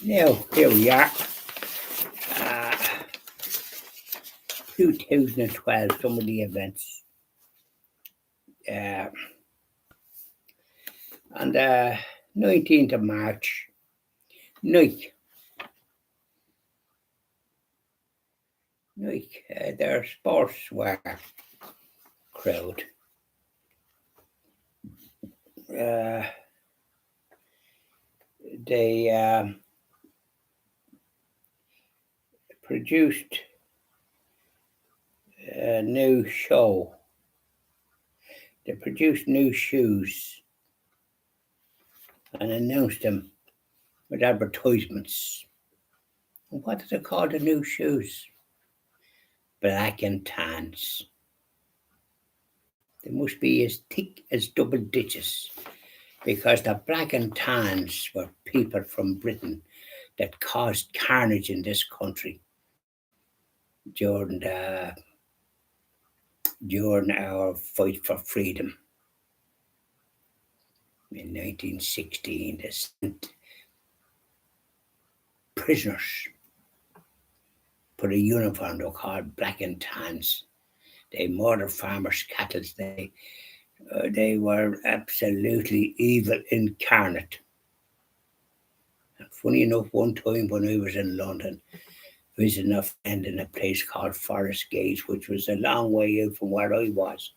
Now, here we are. 2012, some of the events. On the 19th of March night, their sportswear crowd they produced a new show. They produced new shoes and announced them with advertisements. And what do they call the new shoes? Black and tans. They must be as thick as double ditches, because the black and tans were people from Britain that caused carnage in this country during our fight for freedom in 1916. They sent prisoners, put a uniform, they were called black and tans. They murdered farmers' cattle. They were absolutely evil incarnate. And funny enough, one time when I was in London, visiting a friend in a place called Forest Gate, which was a long way out from where I was,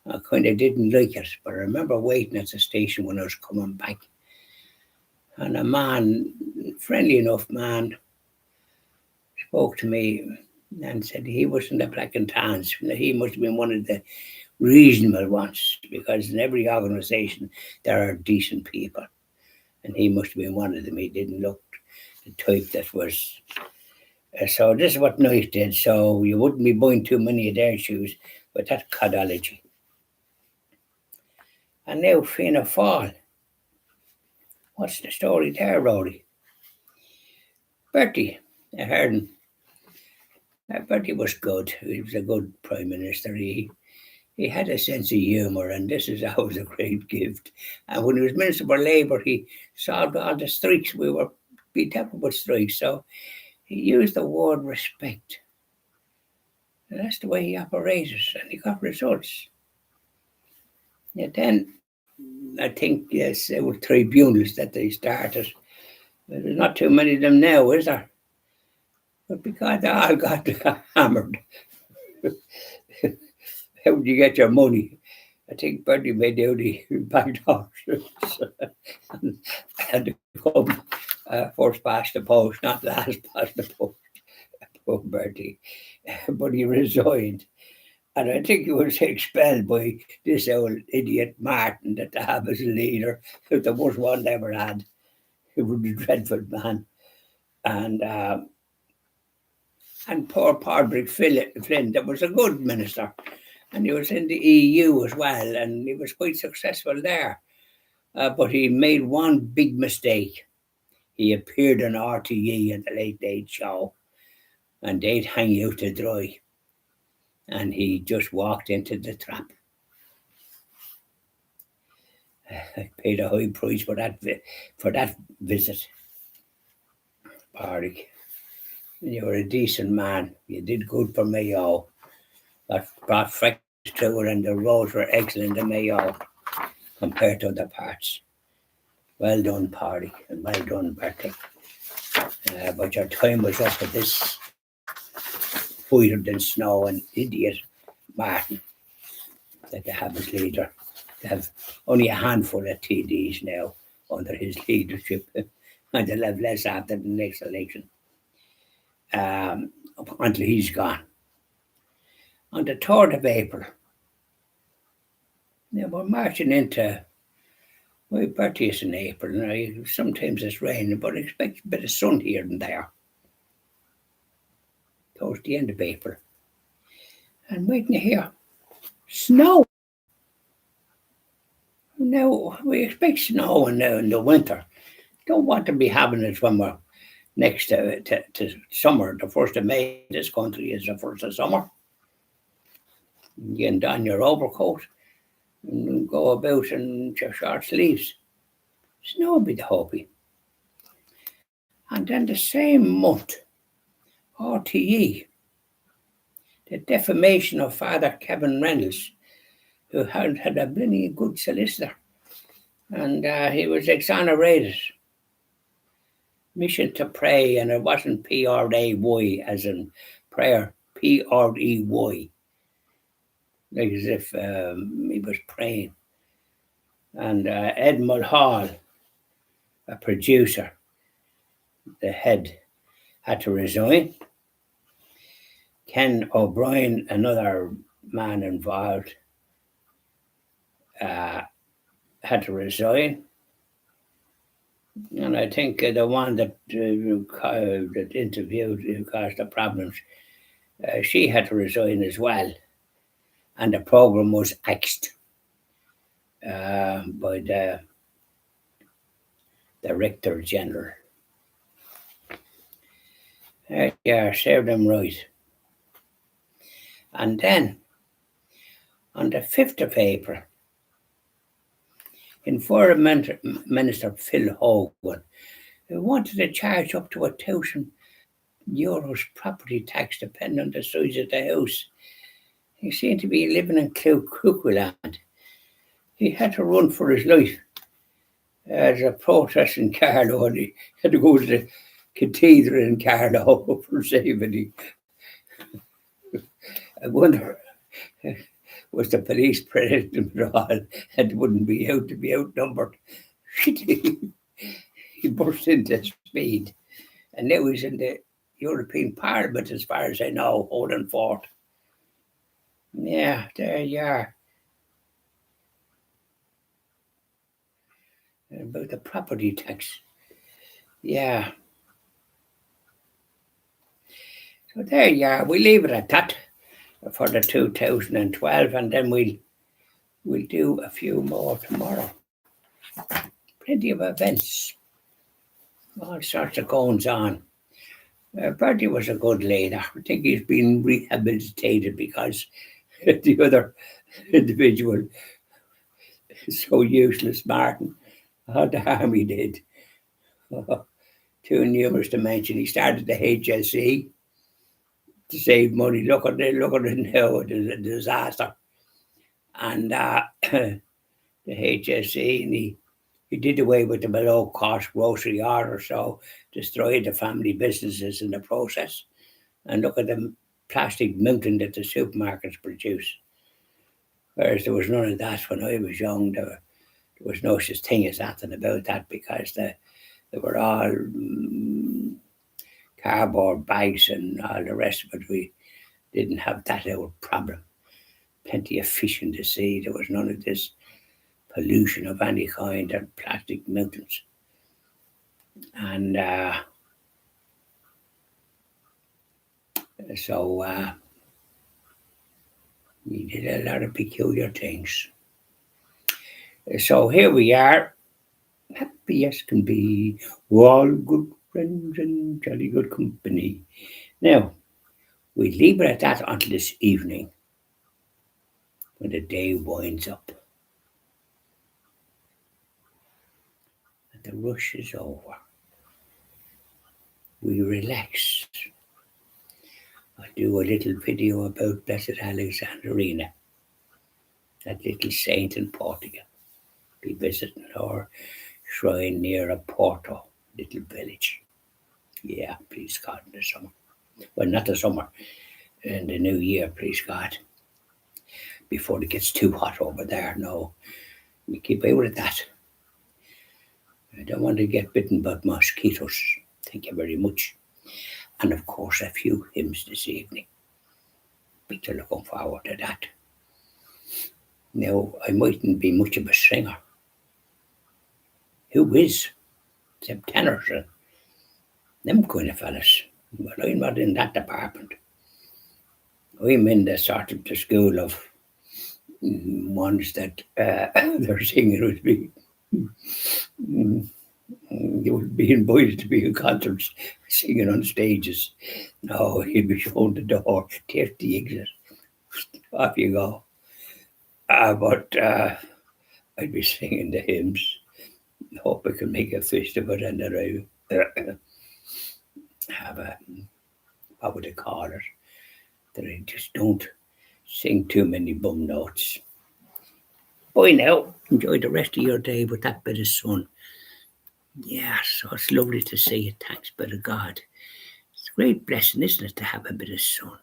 I kind of didn't like it, but I remember waiting at the station when I was coming back. And a man, friendly enough man, spoke to me and said he wasn't the black and tans. He must have been one of the reasonable ones, because in every organisation there are decent people. And he must have been one of them. He didn't look the type that was. So this is what Nice did. So you wouldn't be buying too many of their shoes with that codology. And now Fianna Fáil. What's the story there, Roddy? Bertie, I heard him. Bertie was good. He was a good Prime Minister. He had a sense of humour, and this is always a great gift. And when he was Minister for Labour, he solved all the strikes. We were beat up with strikes. So he used the word respect. And that's the way he operated, and he got results. And then, I think, yes, there were tribunals that they started. There's not too many of them now, is there? But because they all got hammered. How do you get your money? I think Bertie made out he backed horses and had to come first past the post, not last past the post. Poor Bertie. But he resigned. And I think he was expelled by this old idiot Martin that they have as a leader, the worst one they ever had. He was a dreadful man. And poor Padraig Flynn, that was a good minister. And he was in the EU as well, and he was quite successful there. But he made one big mistake. He appeared on RTE at the Late Late Show, and they'd hang you out to dry. And he just walked into the trap. I paid a high price for that visit, Padraig. You were a decent man. You did good for Mayo. That brought fresh through, and the roads were excellent in Mayo compared to other parts. Well done, Padraig, and well done, Bertie. But your time was up with this whiter than snow and idiot Martin that they have as leader. They have only a handful of TDs now under his leadership, and they'll have less after the next election until he's gone. On the 3rd of April, now we're marching into, well, Bertie is in April. Now, sometimes it's raining, but I expect a bit of sun here and there towards the end of April. And waiting to hear snow. Now, we expect snow in the winter. Don't want to be having it when we're next to summer. The 1st of May, this country is the 1st of summer. You can don your overcoat and go about in your short sleeves. Snow will be the hobby. And then the same month, RTE, the defamation of Father Kevin Reynolds, who had a bloody good solicitor, and he was exonerated. Mission to pray, and it wasn't P-R-A-Y as in prayer, P-R-E-Y, like as if he was praying. And Ed Mulhall, a producer, the head, had to resign. Ken O'Brien, another man involved, had to resign. And I think the one that interviewed who caused the problems, she had to resign as well. And the program was axed by the Director General. Yeah, served them right. And then, on the 5th of April, Environment Minister Phil Hogan wanted to charge up to €1,000 property tax, depending on the size of the house. He seemed to be living in cuckoo land. He had to run for his life. As a protest in Carlow, and he had to go to the cathedral in Carlow for safety. I wonder, was the police present at all and wouldn't be out to be outnumbered? He burst into speed, and now he's in the European Parliament, as far as I know, holding forth. Yeah, there you are. About the property tax. Yeah. So there you are. We leave it at that for the 2012, and then we'll do a few more tomorrow. Plenty of events. All sorts of goings on. Bertie was a good leader. I think he's been rehabilitated because the other individual is so useless, Martin. All the harm he did. Too numerous to mention. He started the HSE to save money. Look at it now. It is a disaster. And the HSE, and he did away with the below cost grocery order, so destroyed the family businesses in the process. And look at the plastic mountain that the supermarkets produce. Whereas there was none of that when I was young. There was no such thing as that and about that, because they were all cardboard bags and all the rest of it. We didn't have that old problem. Plenty of fish in the sea. There was none of this pollution of any kind and plastic mountains. And so we did a lot of peculiar things. So here we are, happy as can be, we're all good friends and jolly good company. Now, we leave it at that until this evening, when the day winds up and the rush is over. We relax. I'll do a little video about Blessed Alexandrina, that little saint in Portugal. Be visiting her shrine near a Porto, little village. Yeah, please God, in the summer. Well, not the summer, in the new year, please God. Before it gets too hot over there. No, we keep out of that. I don't want to get bitten by mosquitoes. Thank you very much. And of course, a few hymns this evening. Be looking forward to that. Now, I mightn't be much of a singer. Who is? Them tenors and them kind of fellas. But I'm not in that department. I'm in the sort of the school of ones that they're singing with me. You would be invited to be in concerts, singing on stages. No, you'd be shown the door, there's the exit. Off you go. But I'd be singing the hymns. Hope I can make a fist of it, and that have a, what would they call it, that I just don't sing too many bum notes. Bye now. Enjoy the rest of your day with that bit of sun. Yeah, so it's lovely to see you. Thanks be to God. It's a great blessing, isn't it, to have a bit of sun?